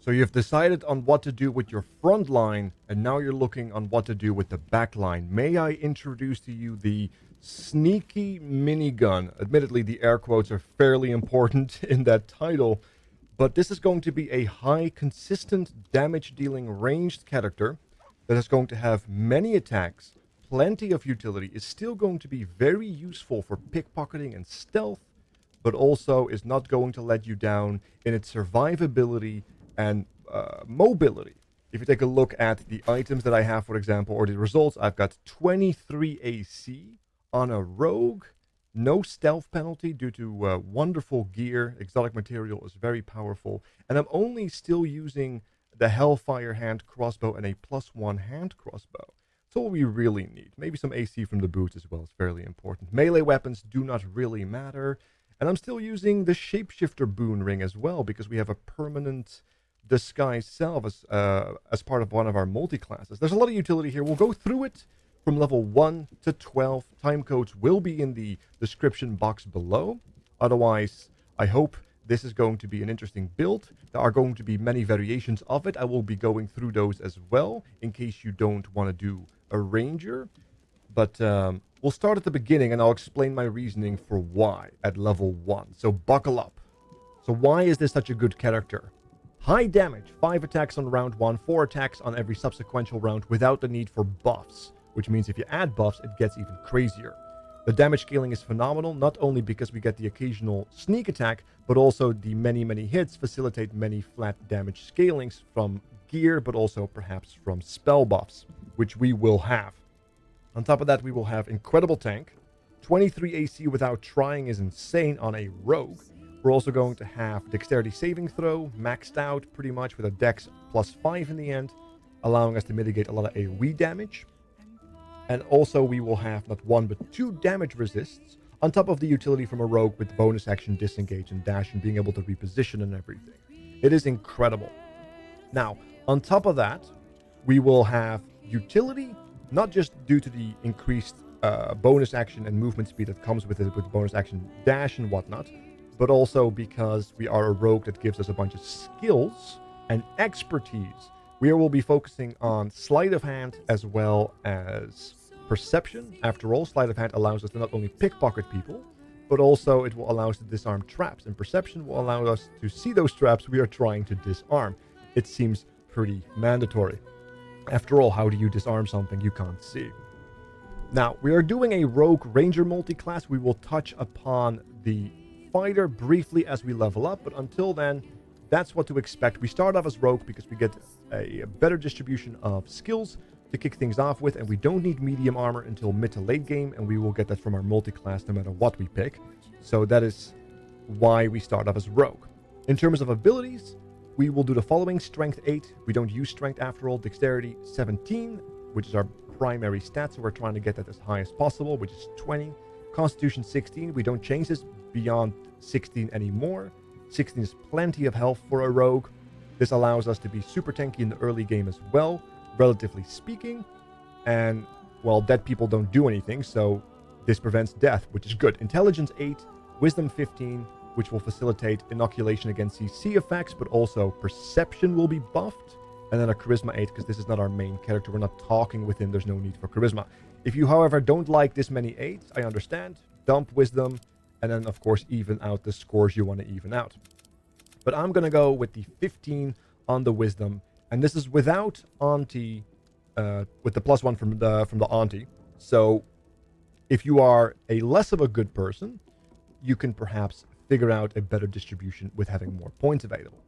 So you've decided on what to do with your front line, and now you're looking on what to do with the back line. May I introduce to you the sneaky minigun? Admittedly, the air quotes are fairly important in that title, but this is going to be a high, consistent damage-dealing ranged character that is going to have many attacks, plenty of utility, is still going to be very useful for pickpocketing and stealth, but also is not going to let you down in its survivability and mobility. If you take a look at the items that I have, for example, or the results, I've got 23 AC on a rogue, no stealth penalty due to wonderful gear. Exotic material is very powerful, and I'm only still using the Hellfire hand crossbow and a +1 hand crossbow. That's all we really need. Maybe some AC from the boots as well is fairly important. Melee weapons do not really matter, and I'm still using the Shapeshifter boon ring as well because we have a permanent disguise self as part of one of our multi-classes. There's a lot of utility here. We'll go through it from level 1 to 12. Time codes will be in the description box below. Otherwise, I hope this is going to be an interesting build. There are going to be many variations of it. I will be going through those as well in case you don't want to do a ranger. But we'll start at the beginning and I'll explain my reasoning for why at level 1. So buckle up. So why is this such a good character? High damage, 5 attacks on round 1, 4 attacks on every subsequential round without the need for buffs, which means if you add buffs, it gets even crazier. The damage scaling is phenomenal, not only because we get the occasional sneak attack, but also the many hits facilitate many flat damage scalings from gear, but also perhaps from spell buffs, which we will have. On top of that, we will have incredible tank. 23 AC without trying is insane on a rogue. We're also going to have dexterity saving throw, maxed out pretty much with a dex +5 in the end, allowing us to mitigate a lot of AoE damage. And also we will have not 1 but 2 damage resists, on top of the utility from a rogue with bonus action disengage and dash and being able to reposition and everything. It is incredible. Now, on top of that, we will have utility, not just due to the increased bonus action and movement speed that comes with it with bonus action dash and whatnot, but also because we are a rogue that gives us a bunch of skills and expertise. We will be focusing on sleight of hand as well as perception. After all, sleight of hand allows us to not only pickpocket people, but also it will allow us to disarm traps, and perception will allow us to see those traps we are trying to disarm. It seems pretty mandatory. After all, how do you disarm something you can't see? Now, we are doing a rogue ranger multi-class. We will touch upon the fighter briefly as we level up, but until then, that's what to expect. We start off as rogue because we get a better distribution of skills to kick things off with, and we don't need medium armor until mid to late game, and we will get that from our multi-class no matter what we pick. So that is why we start off as rogue. In terms of abilities, we will do the following: strength 8. We don't use strength after all. Dexterity 17, which is our primary stat, so we're trying to get that as high as possible, which is 20. Constitution 16. We don't change this beyond 16 anymore. 16 is plenty of health for a rogue. This allows us to be super tanky in the early game as well, relatively speaking. And, well, dead people don't do anything, so this prevents death, which is good. Intelligence 8, Wisdom 15, which will facilitate inoculation against CC effects, but also perception will be buffed. And then a Charisma 8, because this is not our main character. We're not talking with him. There's no need for Charisma. If you, however, don't like this many 8s, I understand. Dump Wisdom, and then, of course, even out the scores you want to even out. But I'm going to go with the 15 on the Wisdom, and this is without Auntie, with the +1 from the Auntie. So if you are a less of a good person, you can perhaps figure out a better distribution with having more points available.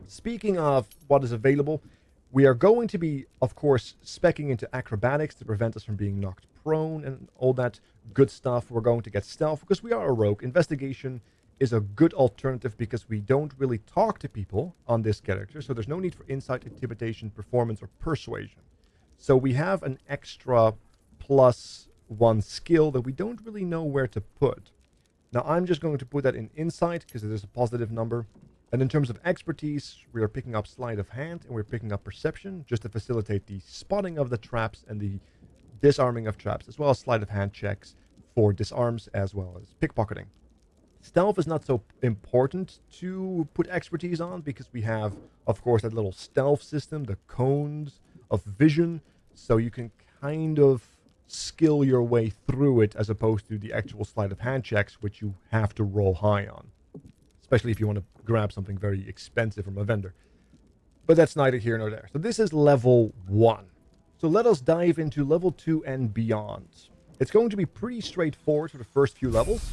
Speaking of what is available, we are going to be, of course, speccing into acrobatics to prevent us from being knocked prone and all that good stuff. We're going to get stealth because we are a rogue. Investigation is a good alternative because we don't really talk to people on this character, so there's no need for insight, intimidation, performance, or persuasion. So we have an extra +1 skill that we don't really know where to put. Now, I'm just going to put that in insight because it is a positive number. And in terms of expertise, we are picking up sleight of hand and we're picking up perception just to facilitate the spotting of the traps and the disarming of traps, as well as sleight of hand checks for disarms as well as pickpocketing. Stealth is not so important to put expertise on because we have, of course, that little stealth system, the cones of vision, so you can kind of skill your way through it as opposed to the actual sleight of hand checks, which you have to roll high on, especially if you want to grab something very expensive from a vendor. But that's neither here nor there. So this is level 1. So let us dive into level 2 and beyond. It's going to be pretty straightforward for the first few levels,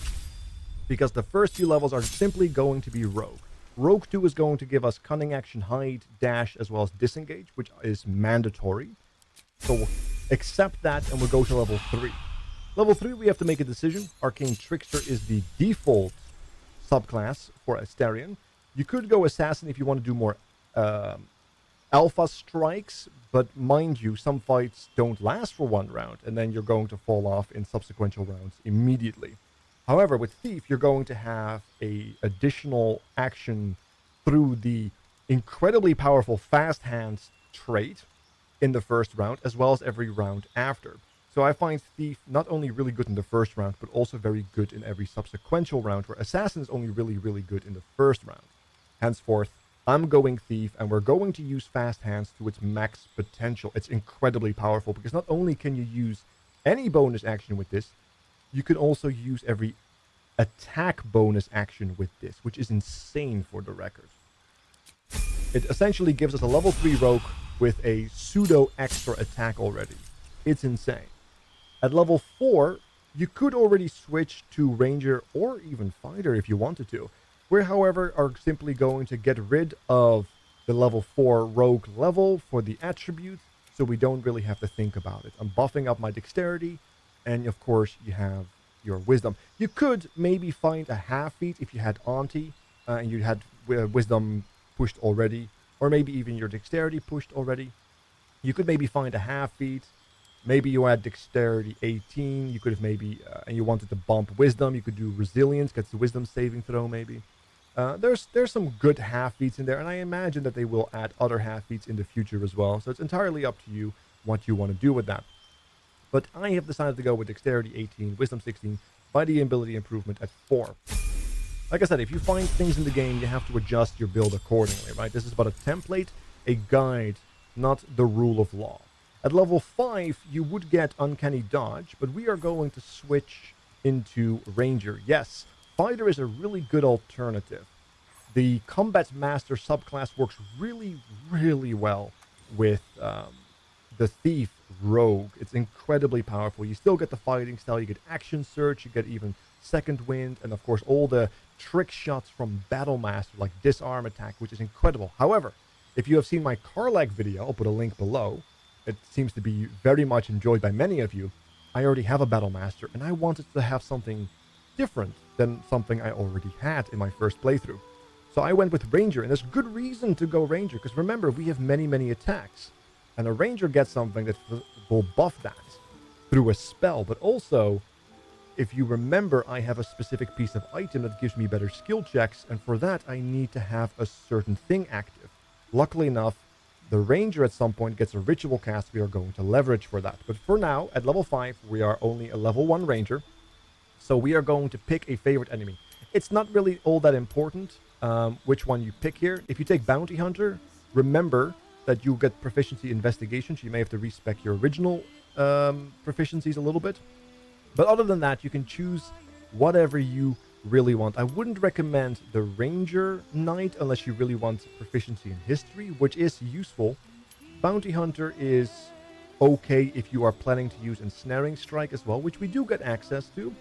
because the first few levels are simply going to be Rogue. Rogue 2 is going to give us Cunning Action, Hide, Dash, as well as Disengage, which is mandatory. So we'll accept that and we'll go to level 3. Level 3, we have to make a decision. Arcane Trickster is the default subclass for Asterion. You could go Assassin if you want to do more alpha strikes, but mind you, some fights don't last for one round, and then you're going to fall off in subsequent rounds immediately. However, with Thief, you're going to have a additional action through the incredibly powerful Fast Hands trait in the first round, as well as every round after. So I find Thief not only really good in the first round, but also very good in every subsequential round, where Assassin is only really, really good in the first round. Henceforth, I'm going Thief, and we're going to use Fast Hands to its max potential. It's incredibly powerful, because not only can you use any bonus action with this, you can also use every attack bonus action with this, which is insane for the record. It essentially gives us a level 3 rogue with a pseudo extra attack already. It's insane. At level 4, you could already switch to ranger or even fighter if you wanted to. We, however, are simply going to get rid of the level 4 rogue level for the attribute, so we don't really have to think about it. I'm buffing up my dexterity, and of course you have your wisdom. You could maybe find a half feat if you had Auntie, and you had wisdom pushed already, or maybe even your dexterity pushed already. You could maybe find a half feat. Maybe you had dexterity 18. You could have maybe, and you wanted to bump wisdom. You could do resilience, get the wisdom saving throw maybe. There's some good half feats in there, and I imagine that they will add other half feats in the future as well. So it's entirely up to you what you want to do with that. But I have decided to go with dexterity 18, wisdom 16, fighting ability improvement at 4. Like I said, if you find things in the game, you have to adjust your build accordingly, right? This is about a template, a guide, not the rule of law. At level 5, you would get Uncanny Dodge, but we are going to switch into Ranger. Yes, Fighter is a really good alternative. The Combat Master subclass works really, really well with the Thief Rogue. It's incredibly powerful. You still get the fighting style, you get Action Search, you get even Second Wind, and of course all the trick shots from Battle Master, like Disarm Attack, which is incredible. However, if you have seen my Karlach video, I'll put a link below. It seems to be very much enjoyed by many of you. I already have a Battle Master, and I wanted to have something different than something I already had in my first playthrough. So I went with Ranger, and there's good reason to go Ranger, because remember, we have many, many attacks. And a Ranger gets something that will buff that through a spell, but also, if you remember, I have a specific piece of item that gives me better skill checks, and for that I need to have a certain thing active. Luckily enough, the Ranger at some point gets a ritual cast we are going to leverage for that. But for now, at level 5, we are only a level 1 Ranger, so we are going to pick a favorite enemy. It's not really all that important which one you pick here. If you take Bounty Hunter, remember that you get proficiency investigation, so you may have to respec your original proficiencies a little bit. But other than that, you can choose whatever you really want. I wouldn't recommend the Ranger Knight unless you really want proficiency in history, which is useful. Bounty Hunter is okay if you are planning to use Ensnaring Strike as well, which we do get access to.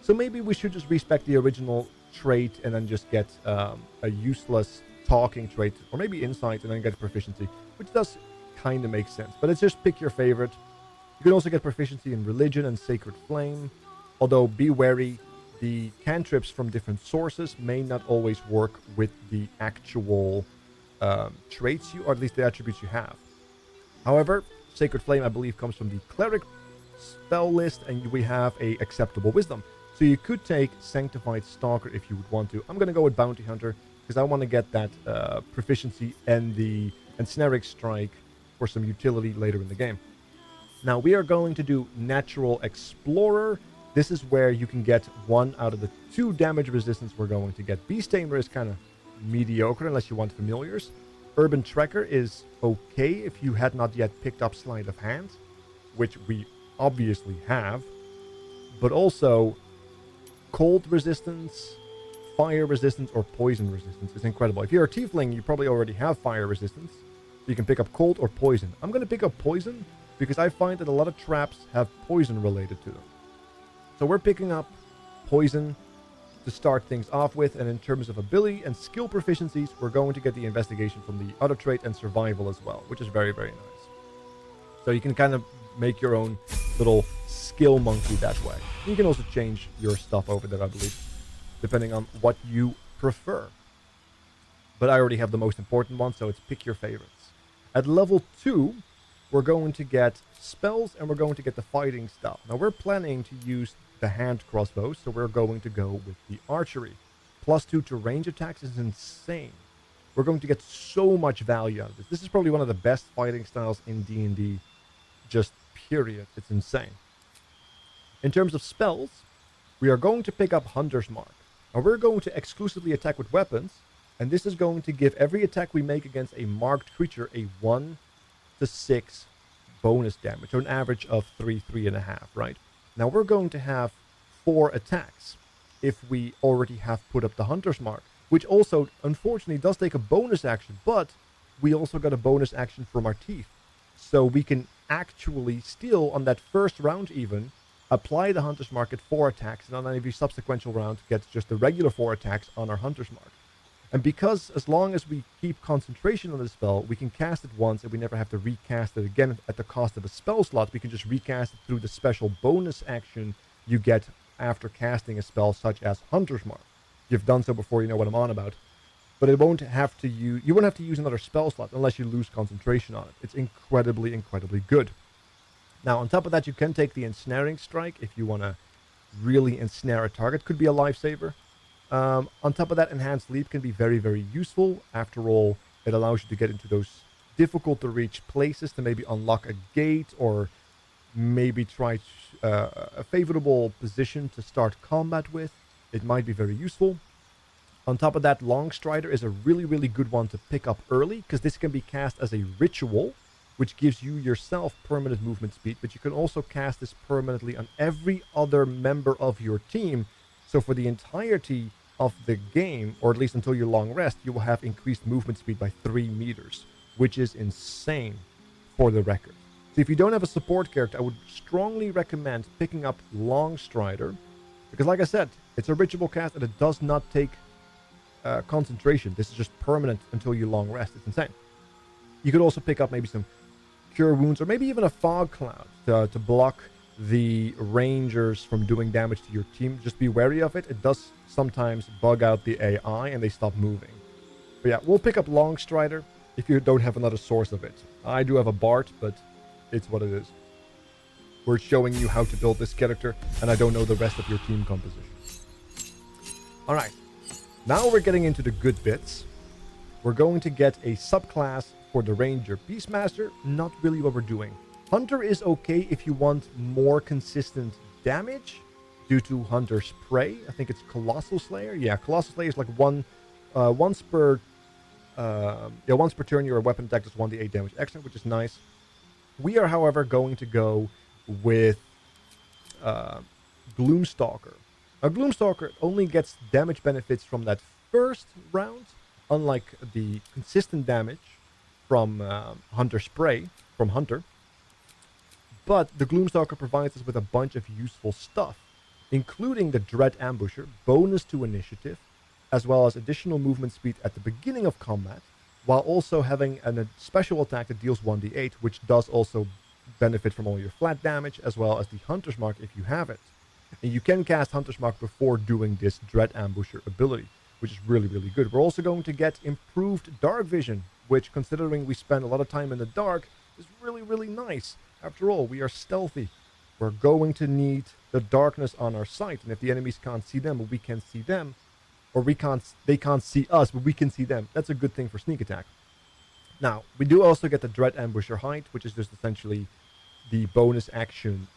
So maybe we should just respec the original trait and then just get a useless talking trait, or maybe Insight and then get proficiency, which does kind of make sense. But it's just pick your favorite. You can also get proficiency in Religion and Sacred Flame, although be wary, the cantrips from different sources may not always work with the actual traits you, or at least the attributes you have. However, Sacred Flame, I believe, comes from the Cleric spell list, and we have a acceptable Wisdom. So you could take Sanctified Stalker if you would want to. I'm going to go with Bounty Hunter, because I want to get that proficiency and the Ensnaring Strike for some utility later in the game. Now, we are going to do Natural Explorer, This is where you can get 1 out of the 2 damage resistance we're going to get. Beast Tamer is kind of mediocre unless you want familiars. Urban Trekker is okay if you had not yet picked up Sleight of Hand, which we obviously have. But also, cold resistance, fire resistance, or poison resistance is incredible. If you're a tiefling, you probably already have fire resistance. So you can pick up cold or poison. I'm going to pick up poison because I find that a lot of traps have poison related to them. So we're picking up poison to start things off with, and in terms of ability and skill proficiencies, we're going to get the investigation from the other trait and survival as well, which is very, very nice. So you can kind of make your own little skill monkey that way. You can also change your stuff over there, I believe, depending on what you prefer. But I already have the most important one, so it's pick your favorites. At level 2, we're going to get spells and we're going to get the fighting style. Now we're planning to use the hand crossbows, so we're going to go with the archery. +2 to range attacks is insane. We're going to get so much value out of this. This is probably one of the best fighting styles in D&D, just period. It's insane. In terms of spells, we are going to pick up Hunter's Mark. Now we're going to exclusively attack with weapons, and this is going to give every attack we make against a marked creature a 1 to 6 bonus damage, so an average of 3.5, right? Now we're going to have 4 attacks if we already have put up the Hunter's Mark, which also, unfortunately, does take a bonus action, but we also got a bonus action from our teeth. So we can actually still, on that first round even, apply the Hunter's Mark at 4 attacks, and on every subsequent round get just the regular 4 attacks on our Hunter's Mark. And because as long as we keep concentration on the spell, we can cast it once and we never have to recast it again at the cost of a spell slot. We can just recast it through the special bonus action you get after casting a spell such as Hunter's Mark. If you've done so before, you know what I'm on about. But it won't have to you won't have to use another spell slot unless you lose concentration on it. It's incredibly, incredibly good. Now, on top of that, you can take the Ensnaring Strike if you want to really ensnare a target. Could be a lifesaver. On top of that, Enhanced Leap can be very, very useful. After all, it allows you to get into those difficult to reach places to maybe unlock a gate or maybe try a favorable position to start combat with. It might be very useful. On top of that, Long Strider is a really, really good one to pick up early because this can be cast as a ritual, which gives you yourself permanent movement speed, but you can also cast this permanently on every other member of your team. So for the entirety of the game, or at least until your long rest, you will have increased movement speed by 3 meters, which is insane for the record. So if you don't have a support character, I would strongly recommend picking up Long Strider, because like I said, it's a ritual cast and it does not take concentration. This is just permanent until you long rest. It's insane. You could also pick up maybe some Cure Wounds or maybe even a Fog Cloud to block the rangers from doing damage to your team. Just be wary of it. It does sometimes bug out the AI and they stop moving. But yeah, we'll pick up Long Strider if you don't have another source of it. I do have a Bart, but it's what it is. We're showing you how to build this character, and I don't know the rest of your team composition. Alright, now we're getting into the good bits. We're going to get a subclass for the Ranger. Beastmaster, not really what we're doing. Hunter is okay if you want more consistent damage due to Hunter's Prey. I think it's Colossal Slayer. Yeah, Colossal Slayer is like once per turn your weapon attack does 1d8 damage extra, which is nice. We are, however, going to go with Gloomstalker. Now, Gloomstalker only gets damage benefits from that first round, unlike the consistent damage from Hunter's Prey, from Hunter. But the Gloomstalker provides us with a bunch of useful stuff, including the Dread Ambusher, bonus to initiative, as well as additional movement speed at the beginning of combat, while also having a special attack that deals 1d8, which does also benefit from all your flat damage, as well as the Hunter's Mark if you have it. And you can cast Hunter's Mark before doing this Dread Ambusher ability, which is really, really good. We're also going to get improved Dark Vision, which, considering we spend a lot of time in the dark, is really, really nice. After all, we are stealthy. We're going to need the darkness on our sight, and if the enemies can't see them, but we can see them, or they can't see us, but we can see them, that's a good thing for sneak attack. Now, we do also get the Dread Ambusher height, which is just essentially the bonus action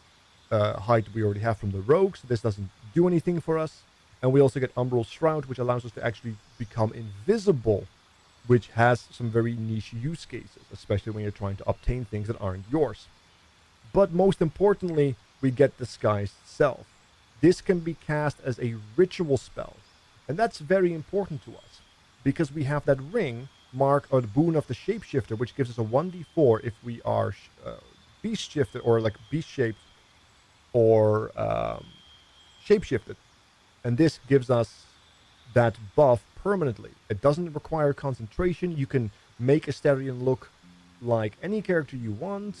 height we already have from the rogue, so this doesn't do anything for us. And we also get Umbral Shroud, which allows us to actually become invisible, which has some very niche use cases, especially when you're trying to obtain things that aren't yours. But most importantly, we get Disguised Self. This can be cast as a ritual spell, and that's very important to us, because we have that ring mark or the boon of the shapeshifter, which gives us a 1d4 if we are beast shifted or like beast shaped or shapeshifted. And this gives us that buff permanently. It doesn't require concentration. You can make Asterion look like any character you want.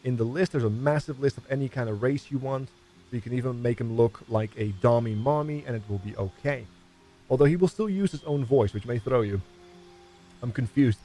In the list, there's a massive list of any kind of race you want. So you can even make him look like a Dami Mommy, and it will be okay. Although he will still use his own voice, which may throw you. I'm confused,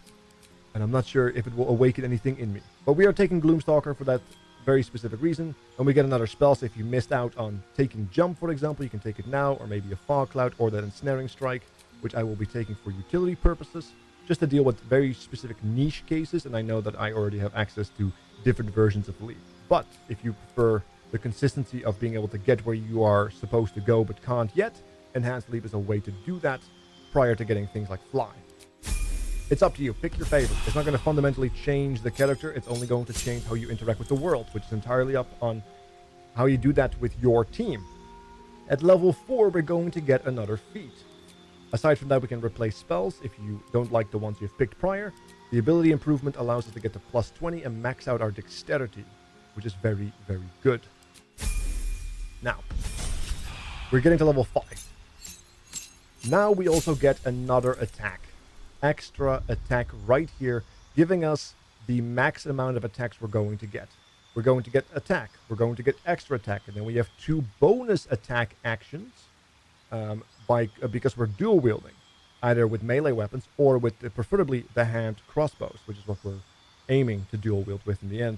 and I'm not sure if it will awaken anything in me. But we are taking Gloomstalker for that very specific reason, and we get another spell. So if you missed out on taking Jump, for example, you can take it now, or maybe a Fog Cloud, or that Ensnaring Strike, which I will be taking for utility purposes, just to deal with very specific niche cases, and I know that I already have access to different versions of Leap. But if you prefer the consistency of being able to get where you are supposed to go but can't yet, Enhanced Leap is a way to do that prior to getting things like Fly. It's up to you. Pick your favorite. It's not going to fundamentally change the character. It's only going to change how you interact with the world, which is entirely up on how you do that with your team. At level 4, we're going to get another feat. Aside from that, we can replace spells if you don't like the ones you've picked prior. The ability improvement allows us to get to plus 20 and max out our dexterity, which is very, very good. Now, we're getting to level 5. Now we also get another attack. Extra attack right here, giving us the max amount of attacks we're going to get. We're going to get attack, we're going to get extra attack, and then we have 2 bonus attack actions because we're dual wielding, either with melee weapons or with preferably the hand crossbows, which is what we're aiming to dual wield with in the end.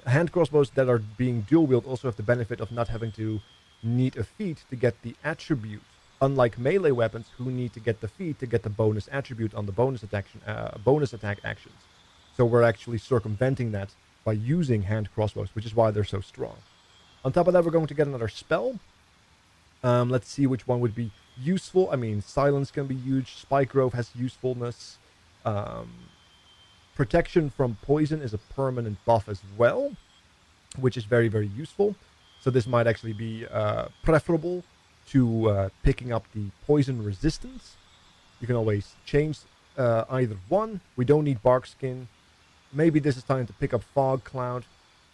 Hand crossbows that are being dual wield also have the benefit of not having to need a feat to get the attribute. Unlike melee weapons, who need to get the feat to get the bonus attribute on the bonus attack actions. So we're actually circumventing that by using hand crossbows, which is why they're so strong. On top of that, we're going to get another spell. Let's see which one would be useful. I mean, Silence can be huge. Spike Grove has usefulness. Protection from poison is a permanent buff as well, which is very, very useful. So this might actually be preferable to picking up the poison resistance. You can always change either one. We don't need Bark Skin. Maybe this is time to pick up Fog Cloud.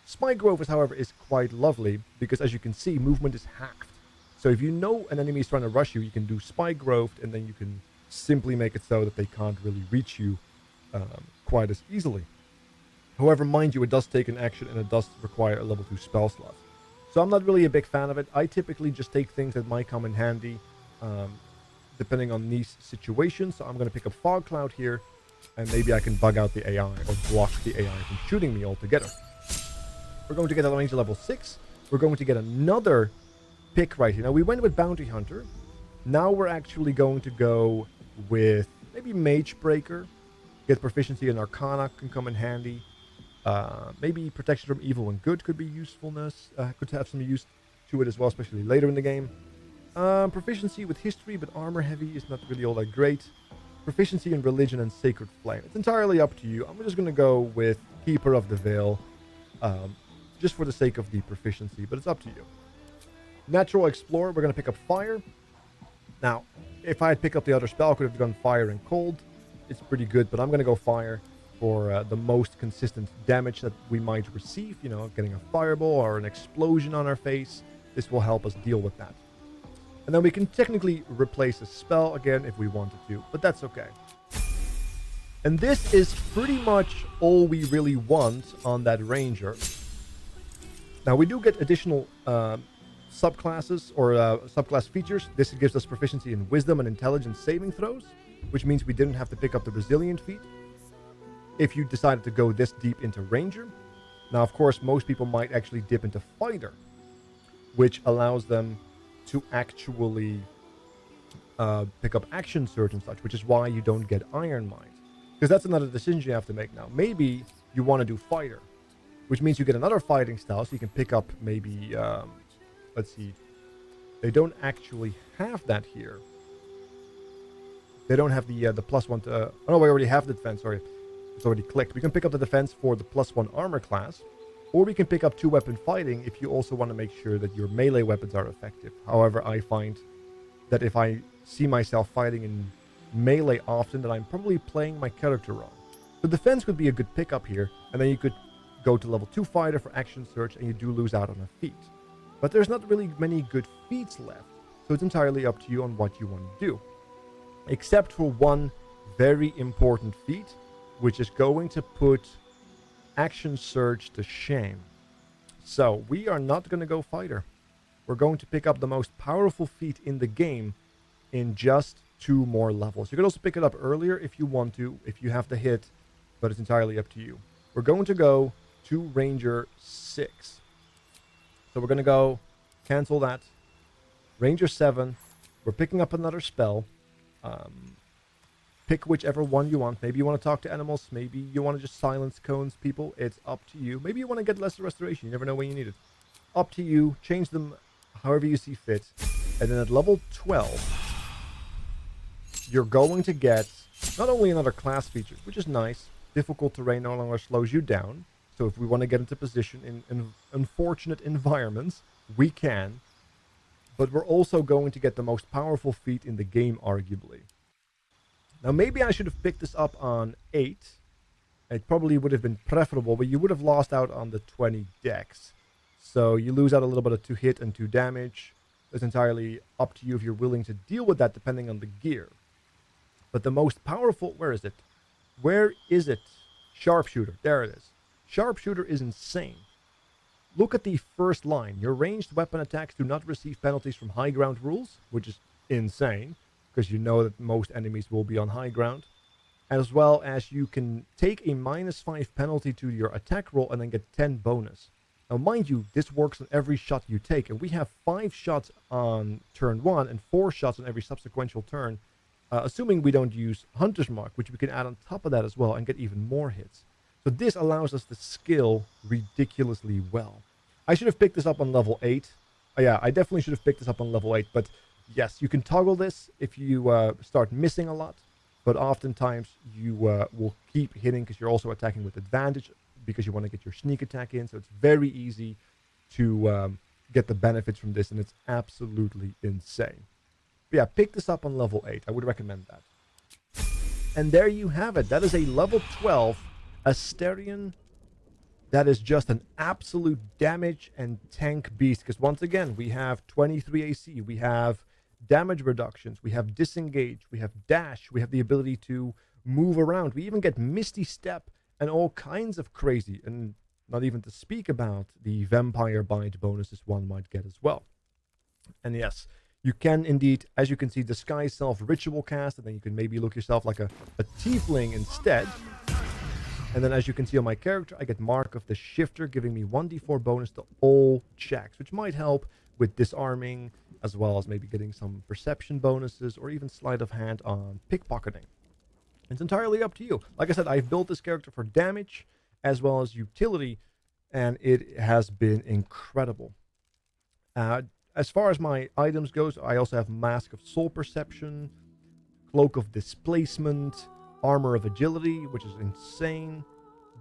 Spike Grove, however, is quite lovely because, as you can see, movement is halved. So if you know an enemy is trying to rush you, you can do Spike Grove, and then you can simply make it so that they can't really reach you quite as easily. However, mind you, it does take an action, and it does require a level 2 spell slot. So I'm not really a big fan of it. I typically just take things that might come in handy, depending on these situations. So I'm going to pick up Fog Cloud here, and maybe I can bug out the AI or block the AI from shooting me altogether. We're going to get a range of level 6. We're going to get another pick right here. Now, we went with Bounty Hunter. Now we're actually going to go with maybe Mage Breaker. Get proficiency in Arcana can come in handy. Maybe protection from evil and good could be usefulness. Could have some use to it as well, especially later in the game. Proficiency with history, but armor heavy is not really all that great. Proficiency in religion and sacred flame. It's entirely up to you. I'm just going to go with Keeper of the Veil, just for the sake of the proficiency, but it's up to you. Natural Explorer, we're going to pick up fire. Now, if I had picked up the other spell, I could have gone fire and cold. It's pretty good, but I'm going to go fire for the most consistent damage that we might receive. You know, getting a fireball or an explosion on our face. This will help us deal with that. And then we can technically replace a spell again if we wanted to, but that's okay. And this is pretty much all we really want on that ranger. Now, we do get additional subclasses or subclass features. This gives us proficiency in wisdom and intelligence saving throws, which means we didn't have to pick up the resilient feat if you decided to go this deep into ranger. Now, of course, most people might actually dip into fighter, which allows them to actually pick up action surge and such, which is why you don't get Iron Mind. Because that's another decision you have to make now. Maybe you want to do fighter, which means you get another fighting style, so you can pick up maybe, let's see, they don't actually have that here. They don't have the +1 to, oh no, we already have the defense, sorry. It's already clicked. We can pick up the defense for the +1 armor class, or we can pick up 2-weapon fighting if you also want to make sure that your melee weapons are effective. However, I find that if I see myself fighting in melee often, that I'm probably playing my character wrong. The defense could be a good pickup here, and then you could go to level 2 fighter for action search, and you do lose out on a feat. But there's not really many good feats left, so it's entirely up to you on what you want to do. Except for one very important feat, which is going to put action surge to shame. So we are not going to go fighter. We're going to pick up the most powerful feat in the game in just 2 more levels. You can also pick it up earlier if you want to, if you have the hit, but it's entirely up to you. We're going to go to Ranger 6. So we're going to go cancel that. Ranger 7. We're picking up another spell. Pick whichever one you want. Maybe you want to talk to animals. Maybe you want to just silence cones people. It's up to you. Maybe you want to get lesser restoration. You never know when you need it. Up to you. Change them however you see fit. And then at level 12, you're going to get not only another class feature, which is nice. Difficult terrain no longer slows you down. So if we want to get into position in unfortunate environments, we can. But we're also going to get the most powerful feat in the game, arguably. Now, maybe I should have picked this up on 8. It probably would have been preferable, but you would have lost out on the 20 dex. So you lose out a little bit of 2 hit and 2 damage. It's entirely up to you if you're willing to deal with that, depending on the gear. But the most powerful... Where is it? Where is it? Sharpshooter. There it is. Sharpshooter is insane. Look at the first line. Your ranged weapon attacks do not receive penalties from high ground rules, which is insane, because you know that most enemies will be on high ground. As well as you can take a -5 penalty to your attack roll and then get 10 bonus. Now, mind you, this works on every shot you take, and we have 5 shots on turn 1 and 4 shots on every subsequential turn, assuming we don't use Hunter's Mark, which we can add on top of that as well and get even more hits. So this allows us to skill ridiculously well. I should have picked this up on level 8. Yeah, I definitely should have picked this up on level 8. But yes, you can toggle this if you start missing a lot. But oftentimes you will keep hitting because you're also attacking with advantage because you want to get your sneak attack in. So it's very easy to get the benefits from this. And it's absolutely insane. But yeah, pick this up on level 8. I would recommend that. And there you have it. That is a level 12 Asterion that is just an absolute damage and tank beast, because once again we have 23 AC, we have damage reductions, we have disengage, we have dash, we have the ability to move around, we even get Misty Step and all kinds of crazy, and not even to speak about the Vampire Bite bonuses one might get as well. And yes, you can indeed, as you can see, disguise self ritual cast, and then you can maybe look yourself like a tiefling instead. And then as you can see on my character, I get Mark of the Shifter, giving me 1d4 bonus to all checks, which might help with disarming, as well as maybe getting some perception bonuses, or even sleight of hand on pickpocketing. It's entirely up to you. Like I said, I've built this character for damage, as well as utility, and it has been incredible. As far as my items goes, I also have Mask of Soul Perception, Cloak of Displacement, Armor of Agility, which is insane.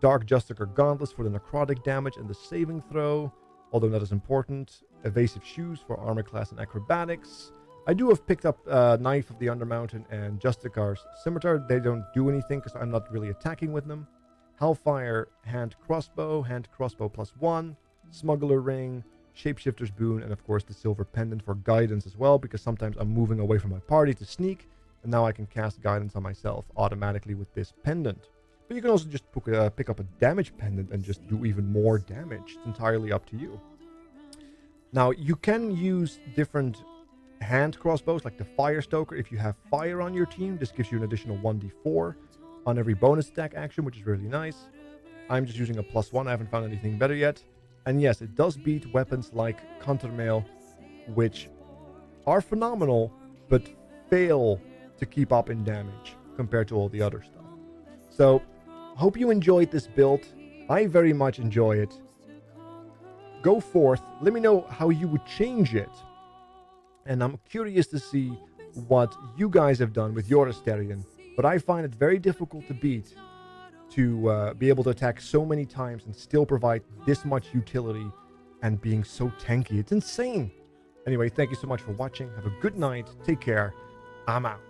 Dark Justicar Gauntlets for the necrotic damage and the saving throw, although not as important. Evasive Shoes for armor class and acrobatics. I do have picked up Knife of the Undermountain and Justicar's Scimitar. They don't do anything because I'm not really attacking with them. Hellfire Hand Crossbow +1. Smuggler Ring, Shapeshifter's Boon, and of course the Silver Pendant for guidance as well, because sometimes I'm moving away from my party to sneak. And now I can cast guidance on myself automatically with this pendant. But you can also just pick up a damage pendant and just do even more damage. It's entirely up to you. Now, you can use different hand crossbows, like the Fire Stoker. If you have fire on your team, this gives you an additional 1d4 on every bonus attack action, which is really nice. I'm just using a +1. I haven't found anything better yet. And yes, it does beat weapons like Countermail, which are phenomenal, but fail to keep up in damage compared to all the other stuff. So, hope you enjoyed this build. I very much enjoy it. Go forth, let me know how you would change it. And I'm curious to see what you guys have done with your Asterion. But I find it very difficult to beat, to be able to attack so many times and still provide this much utility and being so tanky. It's insane. Anyway, thank you so much for watching. Have a good night. Take care. I'm out.